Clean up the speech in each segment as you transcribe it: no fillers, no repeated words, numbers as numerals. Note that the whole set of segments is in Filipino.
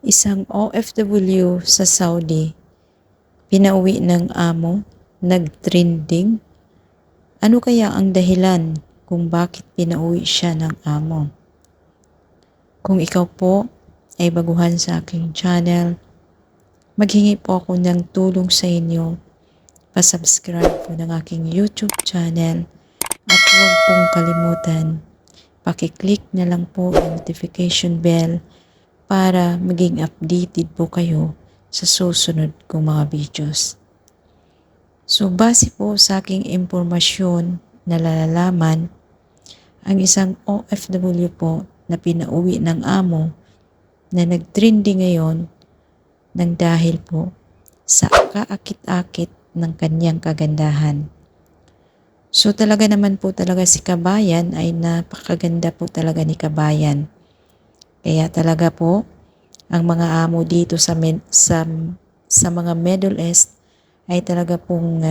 Isang OFW sa Saudi, pinauwi ng amo, nag-trending. Ano kaya ang dahilan kung bakit pinauwi siya ng amo? Kung ikaw po ay baguhan sa aking channel, maghingi po ako ng tulong sa inyo. Pa-subscribe po ng aking YouTube channel at huwag pong kalimutan, paki-click na lang po ang notification bell para maging updated po kayo sa susunod kong mga videos. So base po sa aking impormasyon na nalalaman, ang isang OFW po na pinauwi ng amo na nag-trending ngayon ng dahil po sa kaakit-akit ng kanyang kagandahan. So talaga naman po talaga si Kabayan ay napakaganda po talaga ni Kabayan. Kaya talaga po ang mga amo dito sa mga Middle East ay talaga pong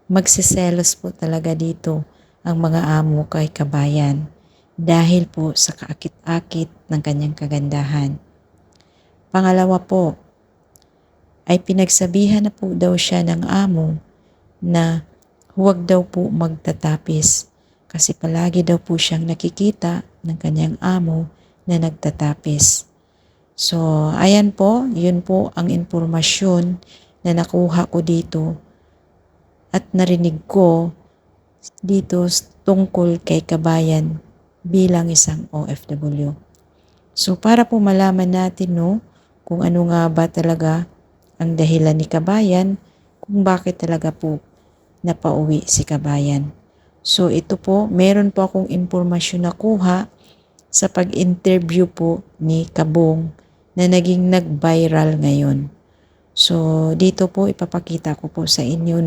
magsiselos po talaga dito ang mga amo kay Kabayan dahil po sa kaakit-akit ng kanyang kagandahan. Pangalawa po ay pinagsabihan na po daw siya ng amo na huwag daw po magtatapis kasi palagi daw po siyang nakikita ng kanyang amo na nagtatapis. So, ayan po, yun po ang impormasyon na nakuha ko dito at narinig ko dito tungkol kay Kabayan bilang isang OFW. So, para po malaman natin kung ano nga ba talaga ang dahilan ni Kabayan, kung bakit talaga po napauwi si Kabayan. So, ito po, meron po akong impormasyon na kuha sa pag-interview po ni Kabong na naging nag-viral ngayon. So, dito po ipapakita ko po sa inyo,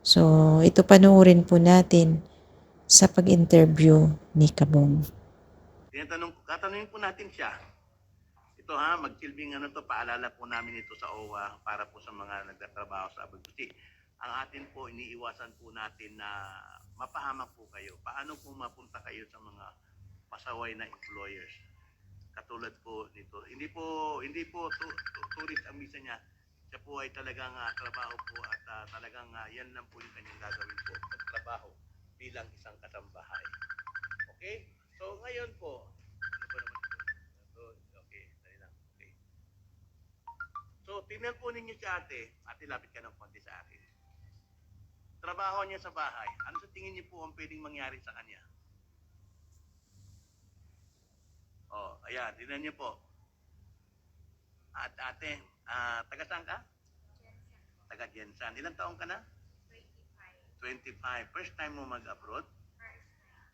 So, ito panoorin po natin sa pag-interview ni Kabong. Tatanungin po natin siya. Ito magsilbing paalala po namin ito sa OWA para po sa mga nagtatrabaho sa Abu Dhabi. Ang atin po, iniiwasan po natin na mapahamak po kayo. Paano po mapunta kayo sa mga pasaway na employers? Katulad po nito. Hindi po tourist ang visa niya. Siya po ay talagang trabaho po at talagang yan lang po yung kanyang gagawin po. Trabaho bilang isang kasambahay. Okay? So ngayon po, So, tingnan po ninyo si ate. Ate, lapit ka ng konti sa akin. Trabaho niya sa bahay. Ano sa tingin niyo po ang pwedeng mangyari sa kanya? Oh, ayan. Tingnan niyo po. At ate, taga saan ka? Taga Jensan. Ilang taong ka na? 25. First time mo mag-abroad?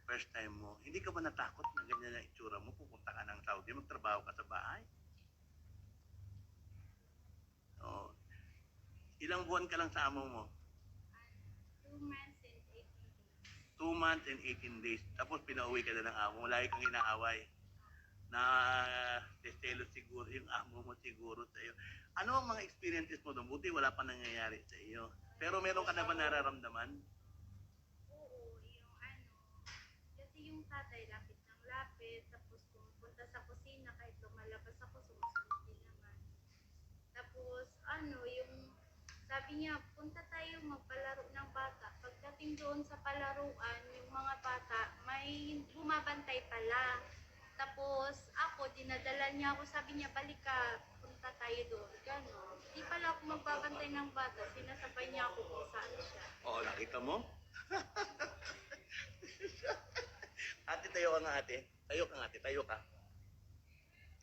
First time mo. Hindi ka ba natakot na ganyan na itsura mo? Pupunta ka ng Saudi, magtrabaho ka sa bahay? Oh. Ilang buwan ka lang sa amo mo? 2 months and 18 days. Tapos pinauwi ka na ng amo mo. Lagi kang inaaway. Na testelo siguro yung amo mo siguro sa iyo. Ano ang mga experiences mo doon? Buti wala pa nangyayari sa iyo. Pero meron ka na ba nararamdaman? Oo, kasi yung tatay lapit ng lapit, tapos pumupunta sa kusina kahit lumalabas ako, sumusunod din naman. Tapos yung sabi niya, punta tayo magpalaro ng bata. Pagdating doon sa palaruan, yung mga bata, may bumabantay pala. Tapos ako, dinadala niya ako, sabi niya, balik ka, punta tayo doon. Gano'n. Di pala ako magbabantay ng bata, sinasabay niya ako kung saan siya. Oo, nakita mo? Ate, tayo ka nga ate. Tayo ka nga ate, tayo ka.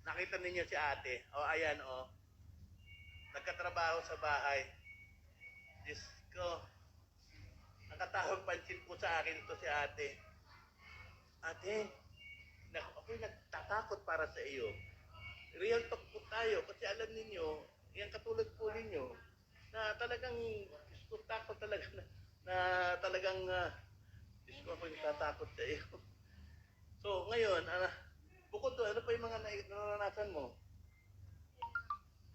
Nakita ninyo si ate. O, ayan o. Nagkatrabaho sa bahay. Diyos ko. Nakatahong pansin po sa akin ito si ate. Ate, ako'y nagtatakot para sa iyo. Real talk po tayo kasi alam ninyo, yan katulad po ninyo, na talagang takot talaga na talagang Diyos ko, ako'y nagtatakot sa iyo. So ngayon, bukod doon, ano pa yung mga naranasan mo?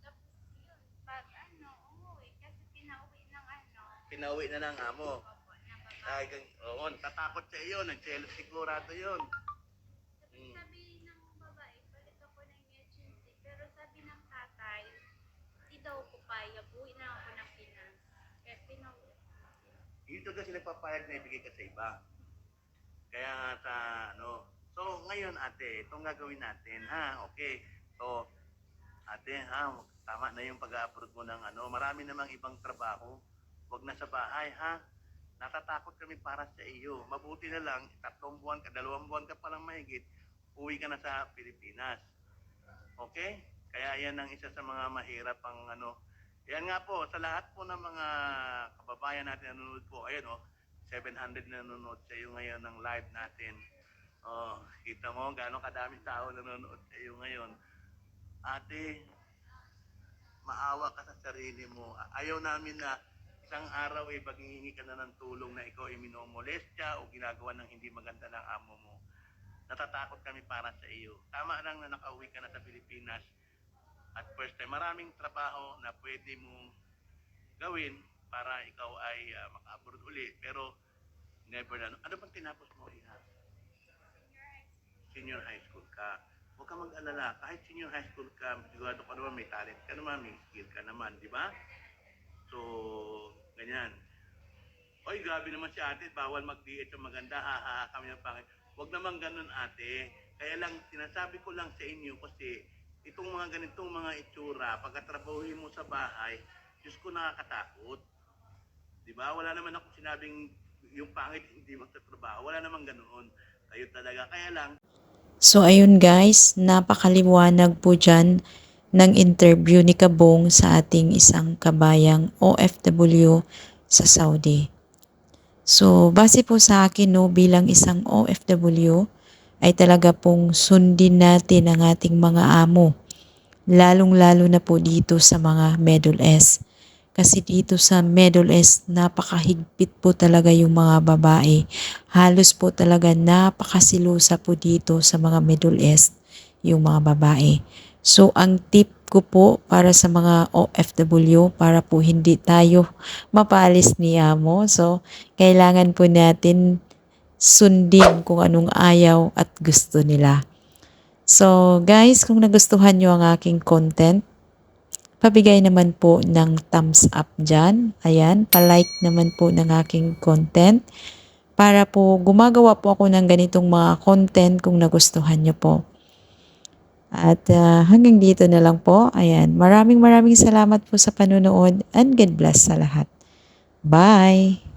Tapos yun, pag umuwi, kasi pinauwi ng Pinauwi na ng amo. opo, na babae. Oo, natatakot sa iyo, nagselos sigurado yun. Sabi ng babae, balik ako papayag, uwi na ako ng Pinas. Kaya pinauwi. Dito kasi nagpapayag na ibigay ka sa iba. Kaya sa ano, so ngayon ate, itong gagawin natin, ha? Okay. So, ate, ha? Tama na yung pag-upload mo ng ano. Marami namang ibang trabaho. Huwag na sa bahay, ha? Natatakot kami para sa iyo. Mabuti na lang, 2 buwan ka, 2 buwan ka palang mahigit, uwi ka na sa Pilipinas. Okay? Kaya yan ang isa sa mga mahirap ang ano. Yan nga po, sa lahat po ng mga kababayan natin na nanonood po, ayun oh, 700 na nanonood sa iyo ngayon ng live natin. Oh, kita mo gaano kadaming tao nanonood sa iyo ngayon. Ate, maawa ka sa sarili mo. Ayaw namin na isang araw ay maghihingi ka na ng tulong na ikaw ay minomolestya o ginagawa ng hindi maganda ng amo mo. Natatakot kami para sa iyo. Tama lang na nakauwi ka na sa Pilipinas at first time. Maraming trabaho na pwede mong gawin para ikaw ay maka-abroad uli. Pero never na. Ano bang tinapos mo, Iha? Senior high school ka. Huwag ka mag-alala. Kahit senior high school ka, sigurado ka naman may talent ka naman, may skill ka naman, di ba? So, ganyan. Oy, grabe naman si ate, bawal mag-diet yung maganda, ha, kami ng pangit. Huwag naman ganun ate. Kaya lang, sinasabi ko lang sa inyo kasi itong mga ganitong mga itsura, pagkatrabahuin mo sa bahay, Diyos ko nakakatakot. Di ba? Wala naman ako sinabing yung pangit hindi magtatrabaho. Wala naman ganoon. Kayo talaga. Kaya lang, So ayun guys, napakaliwanag po dyan ng interview ni Kabong sa ating isang kabayang OFW sa Saudi. So base po sa akin no, bilang isang OFW ay talaga pong sundin natin ang ating mga amo. Lalong-lalo na po dito sa mga Middle East. Kasi dito sa Middle East, napakahigpit po talaga yung mga babae. Halos po talaga napakasilusa po dito sa mga Middle East yung mga babae. So, ang tip ko po para sa mga OFW, para po hindi tayo mapalis ni amo. So, kailangan po natin sundin kung anong ayaw at gusto nila. So, guys, kung nagustuhan nyo ang aking content, pabigay naman po ng thumbs up dyan. Ayan, palike naman po ng aking content para po gumagawa po ako ng ganitong mga content kung nagustuhan nyo po. At hanggang dito na lang po. Ayan, maraming salamat po sa panunood and God bless sa lahat. Bye!